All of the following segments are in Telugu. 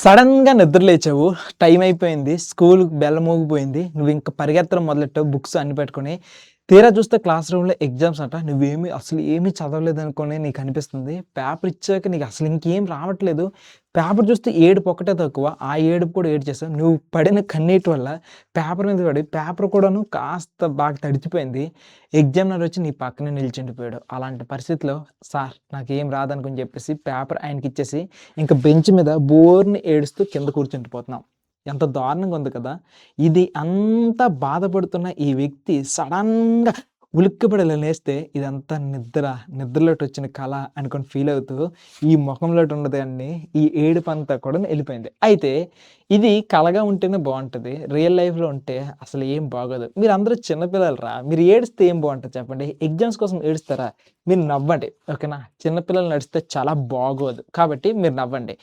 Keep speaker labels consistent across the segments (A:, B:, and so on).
A: సడన్‌గా నిద్ర లేచావు. టైం అయిపోయింది. స్కూల్ బెల్ మోగిపోయింది. నువ్వింక పరిగెత్తడం మొదలెట్టావు బుక్స్ అన్ని పెట్టుకొని. తీరా చూస్తే క్లాస్ రూమ్‌లో ఎగ్జామ్స్ అంట. నువ్వేమి అసలు ఏమి చదవలేదనుకోని నీకనిపిస్తుంది. పేపర్ ఇచ్చాక నీకు అసలు ఇంకేం రావట్లేదు. పేపర్ చూస్తే ఏడుపు ఒక్కటే తక్కువ. ఆ ఏడుపు కూడా ఏడ్చేసావు. నువ్వు పడిన కన్నీటి వల్ల పేపర్ మీద పడి పేపర్ కూడాను కాస్త బాగా తడిచిపోయింది. ఎగ్జామినర్ వచ్చి నీ పక్కనే నిల్చుండిపోయాడు. అలాంటి పరిస్థితిలో సార్ నాకేం రాదనుకుని చెప్పేసి పేపర్ ఆయనకిచ్చేసి ఇంక బెంచ్ మీద బోర్‌ని ఏడుస్తూ కింద కూర్చుండిపోతున్నాం. ఎంత దారుణంగా ఉంది కదా! ఇది అంతా బాధపడుతున్న ఈ వ్యక్తి సడెన్‌గా ఉలిక్కిపడి ఇలా లేస్తే ఇదంతా నిద్రలోటొచ్చిన కల అనుకోని ఫీల్ అవుతూ ఈ మొఖంలోటి ఉన్నదాన్ని ఈ ఏడుపంతా కూడా ఎళ్ళిపోయింది. అయితే ఇది కలగా ఉంటేనే బావుంటది. రియల్ లైఫ్‌లో ఉంటే అసలు ఏం బాగోదు. మీరందరూ చిన్న పిల్లలురా! మీరు ఏడిస్తే ఏం బావుంటది చెప్పండి? ఎగ్జామ్స్ కోసం ఏడుస్తారా? మీరు నవ్వండి. ఓకేనా? చిన్న పిల్లలు నడిస్తే చాలా బాగోదు. కాబట్టి మీరు నవ్వండి.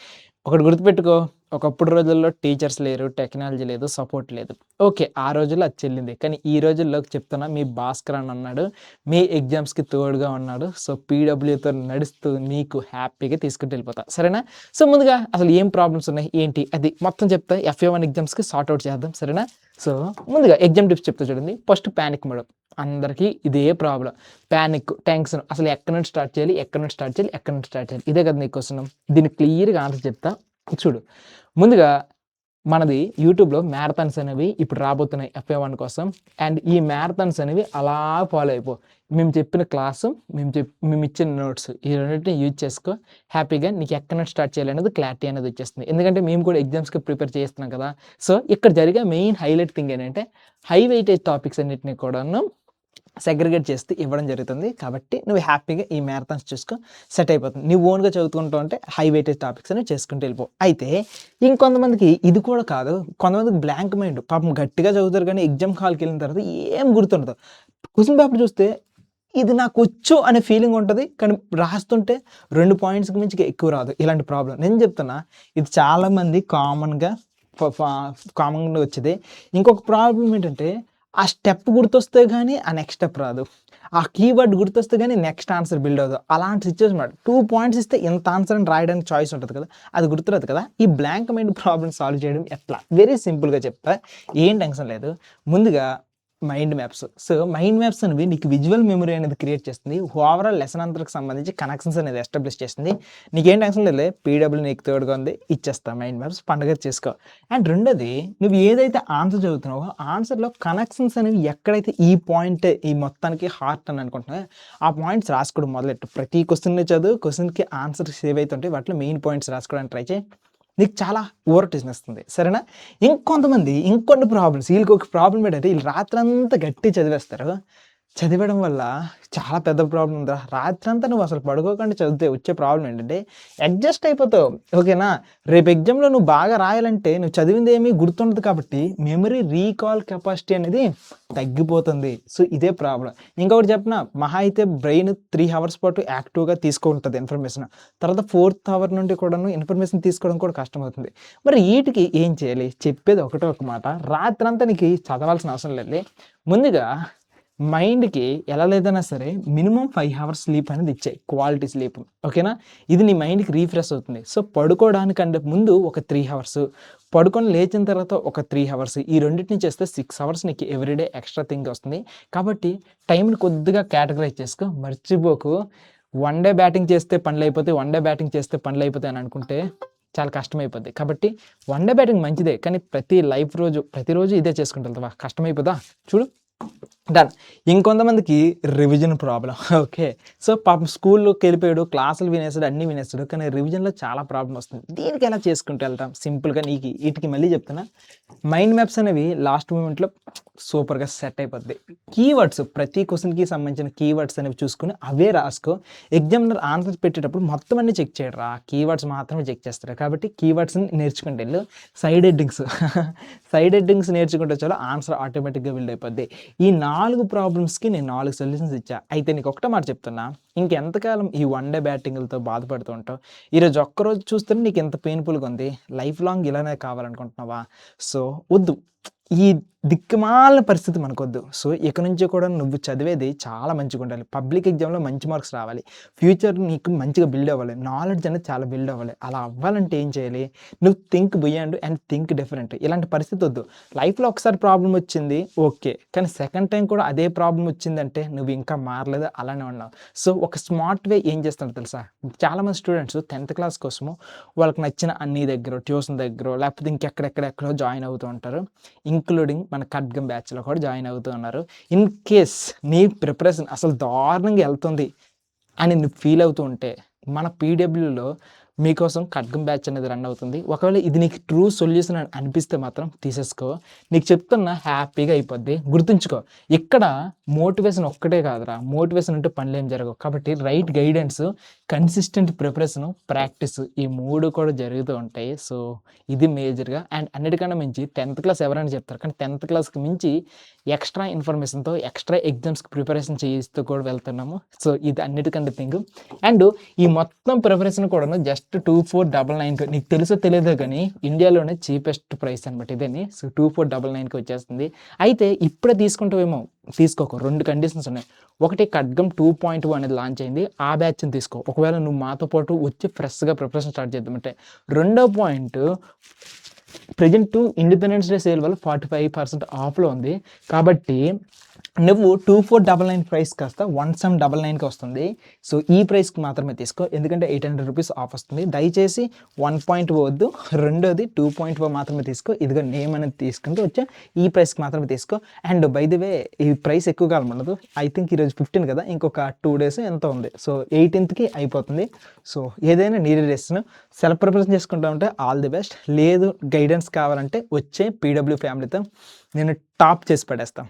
A: ఒకటి గుర్తుపెట్టుకో. ఒకప్పుడు రోజుల్లో టీచర్స్ లేరు, టెక్నాలజీ లేదు, సపోర్ట్ లేదు. ఓకే. ఆ రోజుల్లో అది చెల్లింది. కానీ ఈ రోజుల్లో చెప్తున్నా మీ భాస్కర్ అన్న ఉన్నాడు. మీ ఎగ్జామ్స్‌కి తోడుగా ఉన్నాడు. సో, పీడబ్ల్యూతో నడుస్తూ నీకు హ్యాపీగా తీసుకుంటూ వెళ్ళిపోతా. సరేనా? సో, ముందుగా అసలు ఏం ప్రాబ్లమ్స్ ఉన్నాయి? ఏంటి? అది మొత్తం చెప్తా. FA1 ఎగ్జామ్స్‌కి సార్ట్ ఔట్ చేద్దాం. సరేనా? సో, ముందుగా ఎగ్జామ్ టిప్స్ చెప్తా చూడండి. First panic mode. అందరికీ ఇదే ప్రాబ్లమ్. పానిక్, టెన్షన్ అసలు ఎక్కడి నుంచి స్టార్ట్ చేయాలి? ఎక్కడి నుంచి స్టార్ట్ చేయాలి? ఎక్కడి నుంచి స్టార్ట్ చేయాలి? ఇదే కదా నీ క్వెషన్. దీనికి క్లియర్‌గా ఆన్సర్ చెప్తా. చూడు. ముందుగా మనది యూట్యూబ్‌లో మ్యారథాన్స్ అనేవి ఇప్పుడు రాబోతున్నాయి FA1 కోసం. అండ్ ఈ మ్యారథాన్స్ అనేవి అలా ఫాలో అయిపో. మేము చెప్పిన క్లాసు, మేమిచ్చిన నోట్స్ ఈ రెండిటిని యూజ్ చేసుకో. హ్యాపీగా నీకు ఎక్కడి నుంచి స్టార్ట్ చేయాలనేది క్లారిటీ అనేది వచ్చేస్తుంది. ఎందుకంటే మేము కూడా ఎగ్జామ్స్‌కి ప్రిపేర్ చేస్తున్నాం కదా! సో, ఇక్కడ జరిగే మెయిన్ హైలైట్ థింగ్ ఏంటంటే హై వెయిటేజ్ టాపిక్స్ అన్నిటిని కూడాను సెగ్రిగేట్ చేస్తూ ఇవ్వడం జరుగుతుంది. కాబట్టి నువ్వు హ్యాపీగా ఈ మ్యారథాన్స్ చూసుకో సెట్ అయిపోతుంది. నువ్వు ఓన్‌గా చదువుకుంటూ ఉంటే హై వెయిటేజ్ టాపిక్స్ అనేవి చేసుకుంటూ వెళ్ళిపో. అయితే ఇంకొంతమందికి ఇది కూడా కాదు. కొంతమందికి బ్లాంక్ మైండ్. పాపం గట్టిగా చదువుతారు కానీ ఎగ్జామ్ హాల్‌కెళ్ళిన తర్వాత ఏం గుర్తుండదు. క్వెషన్ పేపర్ చూస్తే ఇది నాకొచ్చు అనే ఫీలింగ్ ఉంటది. కానీ రాస్తుంటే 2 పాయింట్స్‌కి మించి ఎక్కువ రాదు. ఇలాంటి ప్రాబ్లమ్. నేను చెప్తున్నా ఇది చాలామంది కామన్‌గా ఫ ఫ కామన్‌గా వచ్చేదే. ఇంకొక ప్రాబ్లమ్ ఏంటంటే ఆ స్టెప్ గుర్తొస్తే గాని ఆ నెక్స్ట్ స్టెప్ రాదు. ఆ కీవర్డ్ గుర్తొస్తే గాని నెక్స్ట్ ఆన్సర్ బిల్డ్ అవ్వదు. అలాంటి సిట్యుయేషన్ మాట. 2 పాయింట్స్ ఇస్తే ఇంత ఆన్సర్ అని రాయడానికి చాయిస్ ఉంటది కదా! అది గుర్తురాదు కదా! ఈ బ్లాంక్ మైండ్ ప్రాబ్లమ్ సాల్వ్ చేయడం ఎట్లా? వెరీ సింపుల్‌గా చెప్తా. ఏం టెన్షన్ లేదు. ముందుగా mind maps. So, mind maps అనేవి నీకు విజువల్ మెమరీ అనేది క్రియేట్ చేస్తుంది. ఓవరాల్ లెసన్ అంతటికి సంబంధించి కనెక్షన్స్ అనేది ఎస్టాబ్లిష్ చేస్తుంది. నీకేం టెన్షన్ లేదులే. పీడబ్ల్యూ నీకు తోడుగా ఉంది. ఇచ్చేస్తా మైండ్ మ్యాప్స్ పండగ చేసుకో. అండ్ రెండోది నువ్వు ఏదైతే ఆన్సర్ చదువుతున్నావో ఆన్సర్‌లో కనెక్షన్స్ అనేవి ఎక్కడైతే ఈ పాయింటే ఈ మొత్తానికి హార్ట్ అని అనుకుంటున్నావో ఆ పాయింట్స్ రాసుకోవడం మొదలెట్టు. ప్రతి క్వెషన్‌ని చదువు. క్వెషన్‌కి ఆన్సర్ సేవ్ అయితుంటాయి. వాటిలో మెయిన్ పాయింట్స్ రాసుకోవడానికి ట్రై చేయి. నీకు చాలా ఊరటనిస్తుంది. సరేనా? ఇంకొంతమంది ఇంకొన్ని ప్రాబ్లమ్స్ ఈళ్ళకొక ప్రాబ్లమ్ ఏంటంటే ఈళ్ళు రాత్రంతా గట్టిగా చదివేస్తారు. చదివడం వల్ల చాలా పెద్ద ప్రాబ్లమ్ ఉందిరా. రాత్రంతా నువ్వు అసలు పడుకోకుండా చదివితే వచ్చే ప్రాబ్లమ్ ఏంటంటే అడ్జస్ట్ అయిపోతావు. ఓకేనా? రేపు ఎగ్జామ్‌లో నువ్వు బాగా రాయాలంటే నువ్వు చదివిందేమీ గుర్తుండదు కాబట్టి మెమరీ రీకాల్ కెపాసిటీ అనేది తగ్గిపోతుంది. సో, ఇదే ప్రాబ్లమ్. ఇంకొకటి చెప్పనా? మహా అయితే బ్రెయిన్ 3 హవర్స్ పాటు యాక్టివ్‌గా తీసుకుంటది ఇన్ఫర్మేషన్. తర్వాత ఫోర్త్ అవర్ నుండి కూడాను ఇన్ఫర్మేషన్ తీసుకోవడం కూడా కష్టమవుతుంది. మరి ఈటికి ఏం చేయాలి? చెప్పేది ఒకటే ఒక మాట. రాత్రంతా నీకు చదవాల్సిన అవసరం లేదులే. ముందుగా మైండ్‌కి ఎలా లేదన్నా సరే మినిమమ్ 5 హవర్స్ స్లీప్ అనేది ఇచ్చేయి. Quality sleep. ఓకేనా? ఇది నీ మైండ్‌కి రిఫ్రెష్ అవుతుంది. సో, పడుకోవడానికంటే ముందు ఒక 3 హవర్స్, పడుకొని లేచిన తర్వాత ఒక 3 హవర్స్ ఈ రెండిటిని చేస్తే 6 హవర్స్ నీకు ఎవ్రీడే ఎక్స్‌ట్రా థింక్ వస్తుంది. కాబట్టి టైంని కొద్దిగా కేటగరైజ్ చేసుకో. మర్చిపోకు. వన్ డే బ్యాటింగ్ చేస్తే పనులైపోతాయి. వన్ డే బ్యాటింగ్ చేస్తే పనులైపోతాయి అని అనుకుంటే చాలా కష్టమైపోద్ది. కాబట్టి వన్ డే బ్యాటింగ్ మంచిదే. కానీ ప్రతిరోజు ఇదే చేసుకుంటూ వెళ్తావా? కష్టమైపోదా? చూడు. డన్. ఇంకొంతమందికి రివిజన్ ప్రాబ్లమ్. ఓకే. సో, పాపం స్కూల్లోకెళ్ళిపోయాడు, క్లాసులు వినేసాడు, అన్నీ వినేసాడు. కానీ రివిజన్‌లో చాలా ప్రాబ్లమ్ వస్తుంది. దీనికి ఎలా చేసుకుంటూ వెళ్తాం? సింపుల్‌గా ఈటికి మళ్ళీ చెప్తున్నా. మైండ్ మ్యాప్స్ అనేవి లాస్ట్ మూమెంట్‌లో సూపర్‌గా సెట్ అయిపోద్ది. కీవర్డ్స్ ప్రతి క్వెషన్‌కి సంబంధించిన కీవర్డ్స్ అనేవి చూసుకొని అవే రాసుకో. ఎగ్జామినర్ ఆన్సర్స్ పెట్టేటప్పుడు మొత్తం అన్నీ చెక్ చేయడురా. కీవర్డ్స్ మాత్రమే చెక్ చేస్తారు. కాబట్టి కీవర్డ్స్‌ని నేర్చుకుంటూ ఎళ్ళు. సైడ్ హెడ్డింగ్స్ సైడ్ హెడ్డింగ్స్ నేర్చుకుంటే చాలు ఆన్సర్ ఆటోమేటిక్‌గా బిల్డ్ అయిపోద్ది. ఈ 4 ప్రాబ్లమ్స్‌కి నేను 4 సొల్యూషన్స్ ఇచ్చా. అయితే నీకు ఒకటే మాట చెప్తున్నా. ఇంకెంతకాలం ఈ వన్ డే బ్యాటింగులతో బాధపడుతూ ఉంటావు? ఈరోజు ఒక్కరోజు చూస్తేనే నీకు ఇంత పెయిన్‌ఫుల్‌గా ఉంది. లైఫ్ లాంగ్ ఇలానే కావాలనుకుంటున్నావా? సో, వద్దు. ఈ దిక్కుమాలిన పరిస్థితి మనకొద్దు. సో, ఇక నుంచి కూడా నువ్వు చదివేది చాలా మంచిగుండాలి. పబ్లిక్ ఎగ్జామ్‌లో మంచి మార్క్స్ రావాలి. ఫ్యూచర్ నీకు మంచిగా బిల్డ్ అవ్వాలి. నాలెడ్జ్ అనేది చాలా బిల్డ్ అవ్వాలి. అలా అవ్వాలంటే ఏం చేయాలి? నువ్వు think beyond and think different. ఇలాంటి పరిస్థితి ఒద్దు. లైఫ్‌లో ఒకసారి ప్రాబ్లమ్ వచ్చింది ఓకే. కానీ సెకండ్ టైమ్ కూడా అదే ప్రాబ్లమ్ వచ్చిందంటే నువ్వు ఇంకా మారలేదు అలానే ఉన్నావు. సో, ఒక స్మార్ట్ వే ఏం చేస్తారో తెలుసా? చాలామంది స్టూడెంట్స్ 10థ్ క్లాస్ కోసము వాళ్ళకి నచ్చిన అన్నీ దగ్గరో, ట్యూషన్ దగ్గరో లేకపోతే ఇంకెక్కడెక్కడెక్కడో జాయిన్ అవుతూ ఉంటారు. ఇంక్లూడింగ్ మన ఖడ్గం బ్యాచ్‌లో కూడా జాయిన్ అవుతూ ఉన్నారు. ఇన్ కేస్ నీ ప్రిపరేషన్ అసలు దారుణంగా ఎళ్తుంది అని నువ్వు ఫీల్ అవుతూ ఉంటే, మన పీడబ్ల్యూలో మీకోసం ఖడ్గం బ్యాచ్ అనేది రన్ అవుతుంది. ఒకవేళ ఇది నీకు ట్రూ సొల్యూషన్ అని అనిపిస్తే మాత్రం తీసేసుకో. నీకు చెప్తున్నా హ్యాపీగా అయిపోద్ది. గుర్తుంచుకో ఇక్కడ మోటివేషన్ ఒక్కటే కాదురా! మోటివేషన్ ఉంటే పనులేం జరగవు. కాబట్టి right guidance, consistent preparation, practice ఈ 3 కూడా జరుగుతూ ఉంటాయి. సో, ఇది మేజర్‌గా అండ్ అన్నిటికన్నా మించి 10థ్ క్లాస్ ఎవరైనా చెప్తారు. కానీ 10థ్ క్లాస్‌కి మించి ఎక్స్‌ట్రా ఇన్ఫర్మేషన్‌తో ఎక్స్‌ట్రా ఎగ్జామ్స్‌కి ప్రిపరేషన్ చేయిస్తూ కూడా వెళ్తున్నాము. సో, ఇది అన్నిటికంటే థింగ్. అండ్ ఈ మొత్తం ప్రిపరేషన్ కూడాను జస్ట్ 2499 నీకు తెలుసో తెలీదో గానీ ఇండియాలోనే చీపెస్ట్ ప్రైస్ అనమాట ఇదేని. సో, 2499కి వచ్చేస్తుంది. అయితే ఇప్పుడే తీసుకుంటావేమో తీసుకోకు. 2 కండిషన్స్ ఉన్నాయి. ఒకటి ఖడ్గం 2.2 అనేది లాంచ్ అయింది. ఆ బ్యాచ్‌ని తీసుకో. ఒకవేళ నువ్వు మాతో పాటు వచ్చి ఫ్రెష్‌గా ప్రిపరేషన్ స్టార్ట్ చేద్దామంటే. రెండో point present independence day sale వల్ల 45% ఆఫ్‌లో ఉంది. కాబట్టి నువ్వు 2499 ప్రైస్ కాస్త 1799కి వస్తుంది. సో, ఈ ప్రైస్‌కి మాత్రమే తీసుకో. ఎందుకంటే రూ. 800 ఆఫ్ వస్తుంది. దయచేసి 1.0 వద్దు. రెండోది 2.0 మాత్రమే తీసుకో. ఇదిగో నేమ్ అనేది తీసుకుంటూ వచ్చా. ఈ ప్రైస్‌కి మాత్రమే తీసుకో. అండ్ బై ది వే ఈ ప్రైస్ ఎక్కువ కాలం ఉండదు. ఐ థింక్ ఈరోజు 15 కదా! ఇంకొక 2 డేస్ ఎంతో ఉంది. సో, 18థ్‌కి అయిపోతుంది. సో, ఏదైనా నీడీ డెసిషన్ సెల్ఫ్ ప్రిపరేషన్ చేసుకుంటా ఉంటే ఆల్ ది బెస్ట్. లేదు గైడెన్స్ కావాలంటే వచ్చే పీడబ్ల్యూ ఫ్యామిలీతో నేను టాప్ చేసి పడేస్తా.